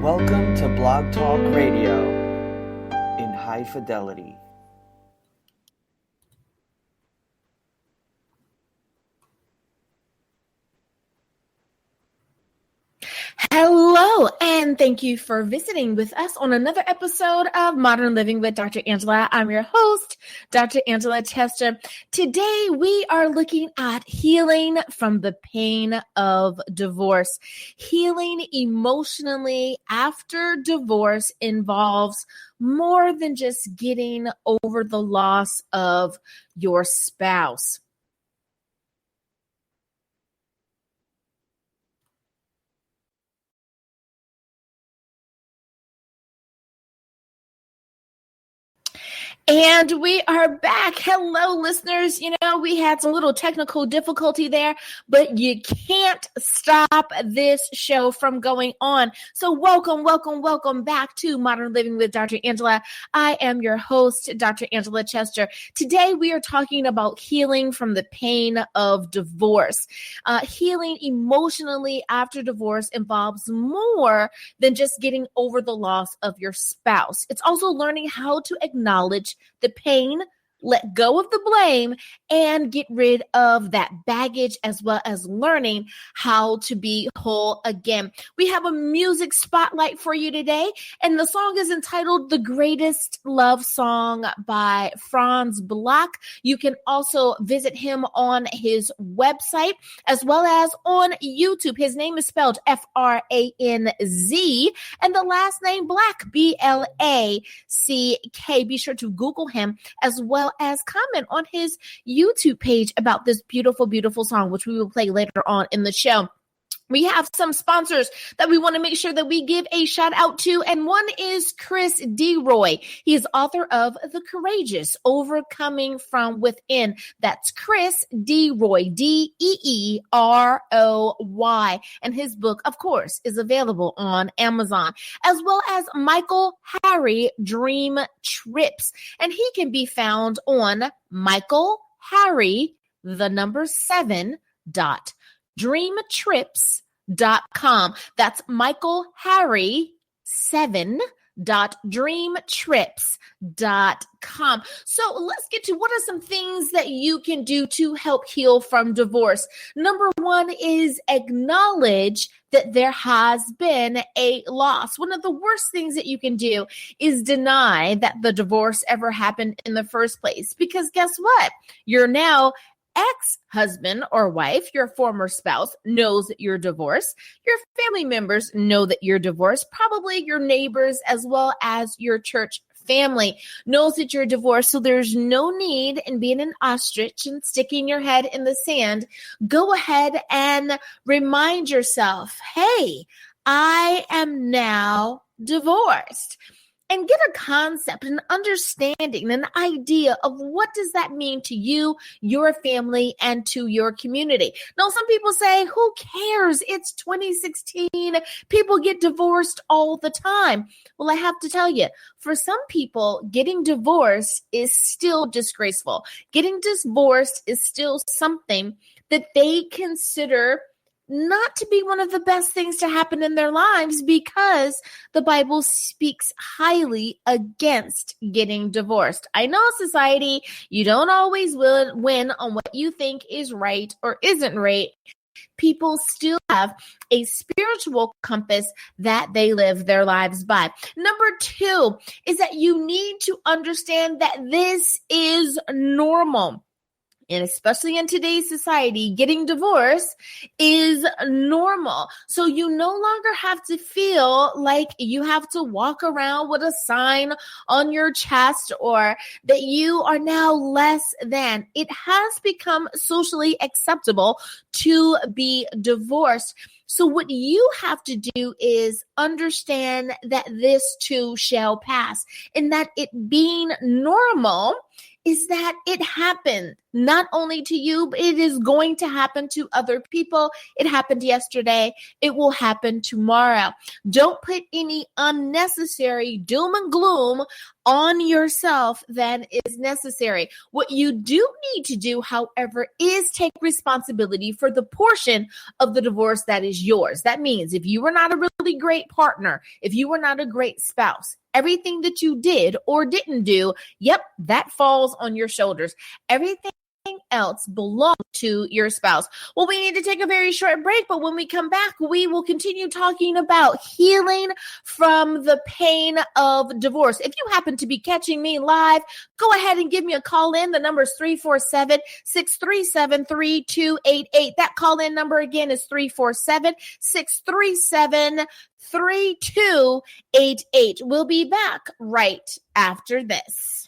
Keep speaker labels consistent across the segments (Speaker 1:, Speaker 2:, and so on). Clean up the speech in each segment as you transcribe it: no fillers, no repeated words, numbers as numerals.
Speaker 1: Welcome to Blog Talk Radio in high fidelity.
Speaker 2: Hello, and thank you for visiting with us on another episode of Modern Living with Dr. Angela. I'm your host, Dr. Angela Chester. Today, we are looking at healing from the pain of divorce. Healing emotionally after divorce involves more than just getting over the loss of your spouse. And we are back. Hello, listeners. We had some little technical difficulty there, but you can't stop this show from going on. So welcome back to Modern Living with Dr. Angela. I am your host, Dr. Angela Chester. Today, we are talking about healing from the pain of divorce. Healing emotionally after divorce involves more than just getting over the loss of your spouse. It's also learning how to acknowledge the pain, let go of the blame, and get rid of that baggage, as well as learning how to be whole again. We have a music spotlight for you today, and the song is entitled The Greatest Love Song by Franz. You can also visit him on his website, as well as on YouTube. His name is spelled Franz, and the last name Black, Black. Be sure to Google him, as well as comment on his YouTube page about this beautiful song, which we will play later on in the show. We have some sponsors that we want to make sure that we give a shout out to, and one is chris-deeroy. He is author of The Courageous, Overcoming from Within. That's chris-deeroy, Deeroy. And his book, of course, is available on Amazon, as well as Michael Harry, Dream Trips. And he can be found on Michael Harry, 7 dreamtrips.com. That's Michael Harry 7.dreamtrips.com. So let's get to what are some things that you can do to help heal from divorce. Number one is acknowledge that there has been a loss. One of the worst things that you can do is deny that the divorce ever happened in the first place. Because guess what? You're now ex-husband or wife, your former spouse, knows that you're divorced. Your family members know that you're divorced. Probably your neighbors, as well as your church family, knows that you're divorced. So there's no need in being an ostrich and sticking your head in the sand. Go ahead and remind yourself, hey, I am now divorced. And get a concept, an understanding, an idea of what does that mean to you, your family, and to your community. Now, some people say, who cares? It's 2016. People get divorced all the time. Well, I have to tell you, for some people, getting divorced is still disgraceful. Getting divorced is still something that they consider not to be one of the best things to happen in their lives, because the Bible speaks highly against getting divorced. I know, society, you don't always win on what you think is right or isn't right. People still have a spiritual compass that they live their lives by. Number two is that you need to understand that this is normal. And especially in today's society, getting divorced is normal. So you no longer have to feel like you have to walk around with a sign on your chest or that you are now less than. It has become socially acceptable to be divorced. So what you have to do is understand that this too shall pass, and that it being normal is that it happened. not only to you, but it is going to happen to other people. It happened yesterday. It will happen tomorrow. Don't put any unnecessary doom and gloom on yourself than is necessary. What you do need to do, however, is take responsibility for the portion of the divorce that is yours. That means if you were not a really great partner, if you were not a great spouse, everything that you did or didn't do, yep, that falls on your shoulders. Everything else belongs to your spouse. Well, we need to take a very short break, but when we come back, we will continue talking about healing from the pain of divorce. If you happen to be catching me live, go ahead and give me a call in. The number is 347-637-3288. That call in number again is 347-637-3288. We'll be back right after this.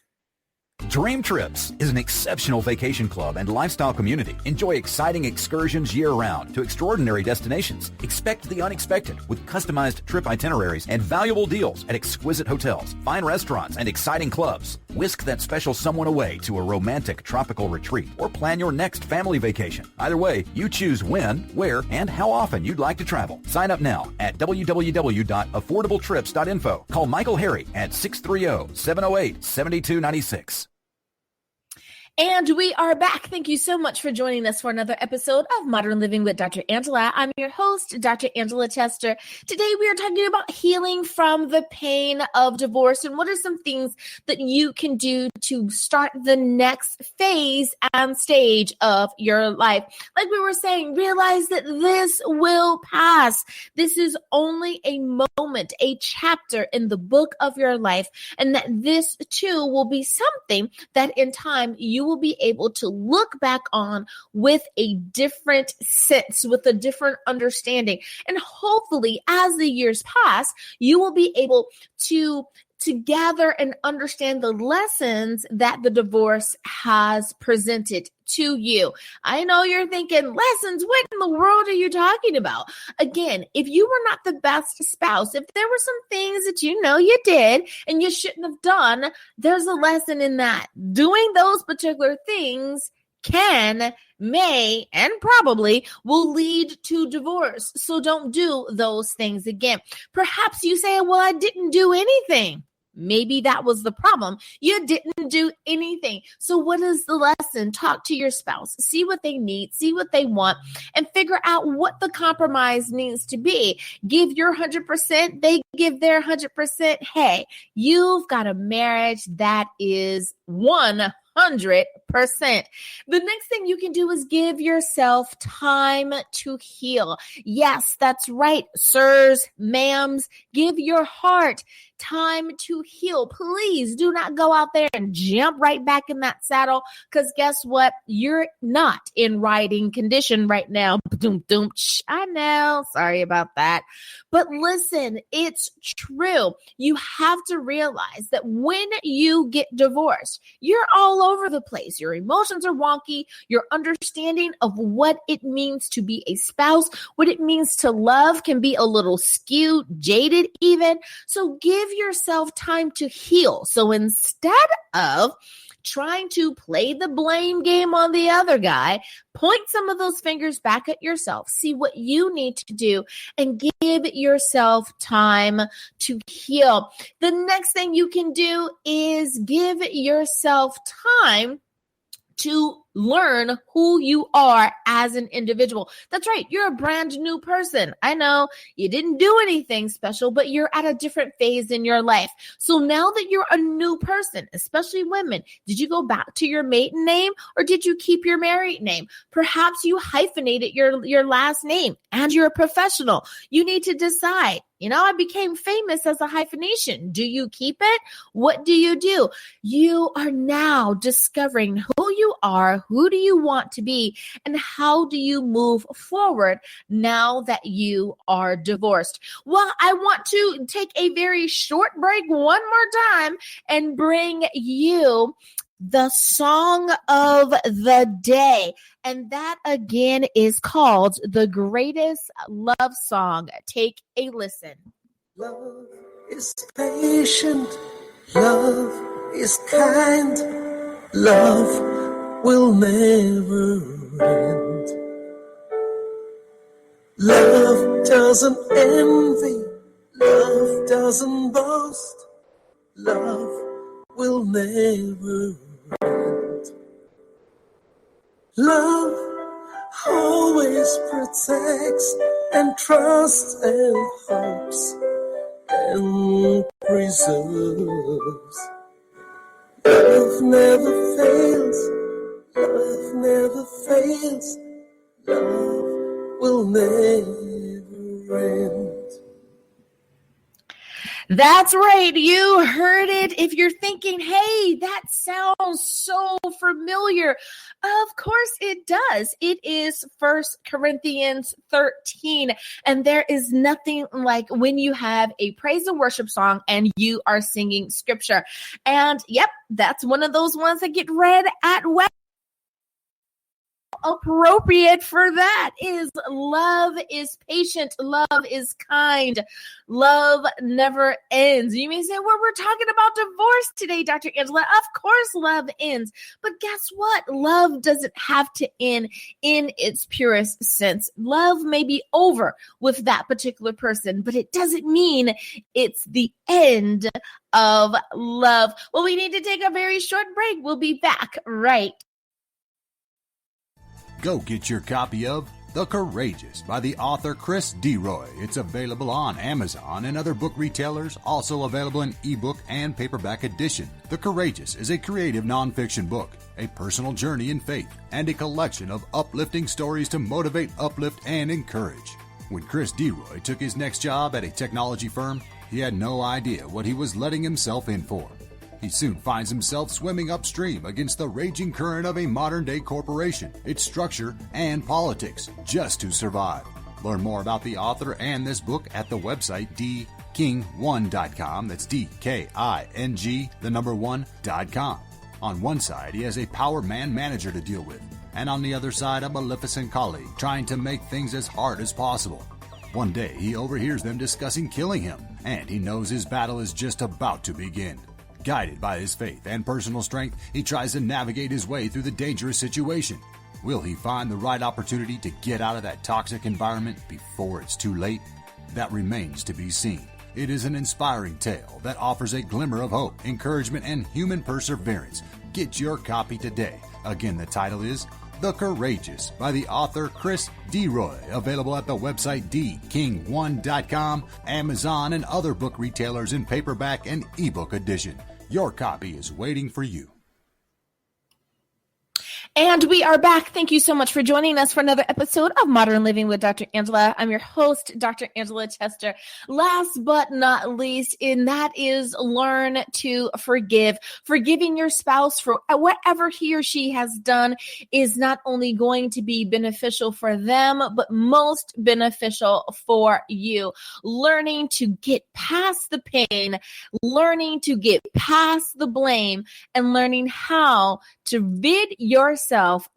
Speaker 3: Dream Trips is an exceptional vacation club and lifestyle community. Enjoy exciting excursions year-round to extraordinary destinations. Expect the unexpected with customized trip itineraries and valuable deals at exquisite hotels, fine restaurants, and exciting clubs. Whisk that special someone away to a romantic tropical retreat or plan your next family vacation. Either way, you choose when, where, and how often you'd like to travel. Sign up now at www.affordabletrips.info. Call Michael Harry at 630-708-7296.
Speaker 2: And we are back. Thank you so much for joining us for another episode of Modern Living with Dr. Angela. I'm your host, Dr. Angela Chester. Today we are talking about healing from the pain of divorce and what are some things that you can do to start the next phase and stage of your life. Like we were saying, realize that this will pass. This is only a moment, a chapter in the book of your life, and that this too will be something that in time you will be able to look back on with a different sense, with a different understanding. And hopefully, as the years pass, you will be able to gather and understand the lessons that the divorce has presented to you. I know you're thinking, lessons? What in the world are you talking about? Again, if you were not the best spouse, if there were some things that you know you did and you shouldn't have done, there's a lesson in that. Doing those particular things can, may, and probably will lead to divorce. So don't do those things again. Perhaps you say, well, I didn't do anything. Maybe that was the problem. You didn't do anything. So what is the lesson? Talk to your spouse. See what they need. See what they want. And figure out what the compromise needs to be. Give your 100%. They give their 100%. Hey, you've got a marriage that is 100%. The next thing you can do is give yourself time to heal. Yes, that's right, sirs, ma'ams. Give your heart time to heal. Please do not go out there and jump right back in that saddle, because guess what? You're not in riding condition right now. I know. Sorry about that. But listen, it's true. You have to realize that when you get divorced, you're all over the place. Your emotions are wonky. Your understanding of what it means to be a spouse, what it means to love can be a little skewed, jaded even. So give yourself time to heal. So instead of trying to play the blame game on the other guy, point some of those fingers back at yourself. See what you need to do and give yourself time to heal. The next thing you can do is give yourself time to learn who you are as an individual. That's right. You're a brand new person. I know you didn't do anything special, but you're at a different phase in your life. So now that you're a new person, especially women, did you go back to your maiden name or did you keep your married name? Perhaps you hyphenated your last name and you're a professional. You need to decide. I became famous as a hyphenation. Do you keep it? What do? You are now discovering who you are, who do you want to be, and how do you move forward now that you are divorced? Well, I want to take a very short break one more time and bring you the song of the day. And that again is called The Greatest Love Song. Take a listen.
Speaker 4: Love is patient. Love is kind. Love will never end. Love doesn't envy, love doesn't boast, love will never end. Love always protects and trusts and hopes and preserves. Love never fails, love never fails, love will never end.
Speaker 2: That's right. You heard it. If you're thinking, hey, that sounds so familiar. Of course it does. It is 1 Corinthians 13. And there is nothing like when you have a praise and worship song and you are singing scripture. And yep, that's one of those ones that get read at weddings. Appropriate for that is love is patient, love is kind, love never ends. You may say, well, we're talking about divorce today, Dr. Angela. Of course love ends, but guess what? Love doesn't have to end in its purest sense. Love may be over with that particular person, but it doesn't mean it's the end of love. Well, we need to take a very short break. We'll be back right.
Speaker 5: Go get your copy of The Courageous by the author Chris-Deeroy. It's available on Amazon and other book retailers, also available in ebook and paperback edition. The Courageous is a creative nonfiction book, a personal journey in faith, and a collection of uplifting stories to motivate, uplift, and encourage. When Chris-Deeroy took his next job at a technology firm, he had no idea what he was letting himself in for. He soon finds himself swimming upstream against the raging current of a modern-day corporation, its structure, and politics, just to survive. Learn more about the author and this book at the website dking1.com. That's D-K-I-N-G, the number 1.com. On one side, he has a power man manager to deal with, and on the other side, a maleficent colleague trying to make things as hard as possible. One day, he overhears them discussing killing him, and he knows his battle is just about to begin. Guided by his faith and personal strength, he tries to navigate his way through the dangerous situation. Will he find the right opportunity to get out of that toxic environment before it's too late? That remains to be seen. It is an inspiring tale that offers a glimmer of hope, encouragement, and human perseverance. Get your copy today. Again, the title is The Courageous by the author Chris-Deeroy, available at the website dking1.com, Amazon, and other book retailers in paperback and ebook edition. Your copy is waiting for you.
Speaker 2: And we are back. Thank you so much for joining us for another episode of Modern Living with Dr. Angela. I'm your host, Dr. Angela Chester. Last but not least, and that is learn to forgive. Forgiving your spouse for whatever he or she has done is not only going to be beneficial for them, but most beneficial for you. Learning to get past the pain, learning to get past the blame, and learning how to rid yourself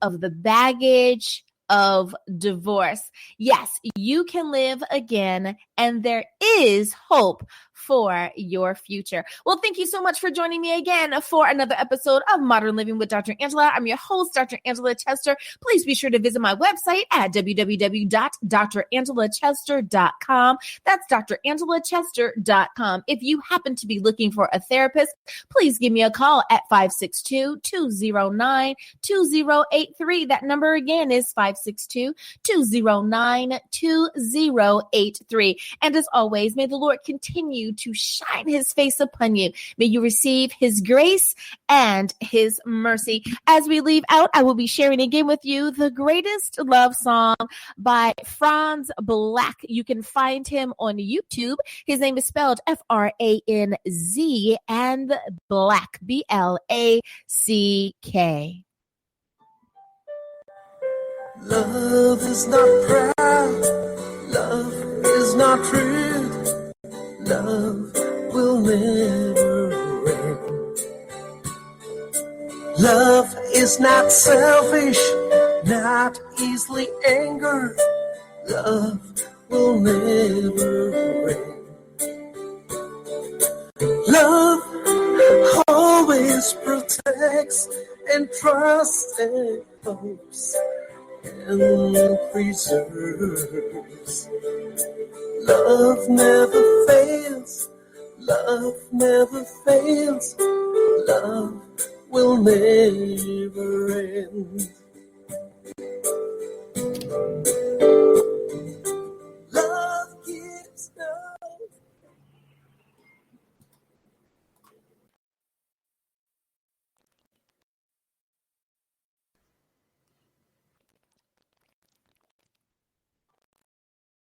Speaker 2: of the baggage of divorce. Yes, you can live again, and there is hope for your future. Well, thank you so much for joining me again for another episode of Modern Living with Dr. Angela. I'm your host, Dr. Angela Chester. Please be sure to visit my website at www.drangelachester.com. That's drangela.chester.com. If you happen to be looking for a therapist, please give me a call at 562-209-2083. That number again is 562-209-2083. And as always, may the Lord continue to shine his face upon you. May you receive his grace and his mercy. As we leave out, I will be sharing again with you the greatest love song by Franz Black. You can find him on YouTube. His name is spelled F-R-A-N-Z and Black, B-L-A-C-K.
Speaker 4: Love is not proud, love is not rude, love will never end. Love is not selfish, not easily angered, love will never end. Love always protects protects and trusts and hopes and preserves. Love never fails. Love never fails. Love will never end.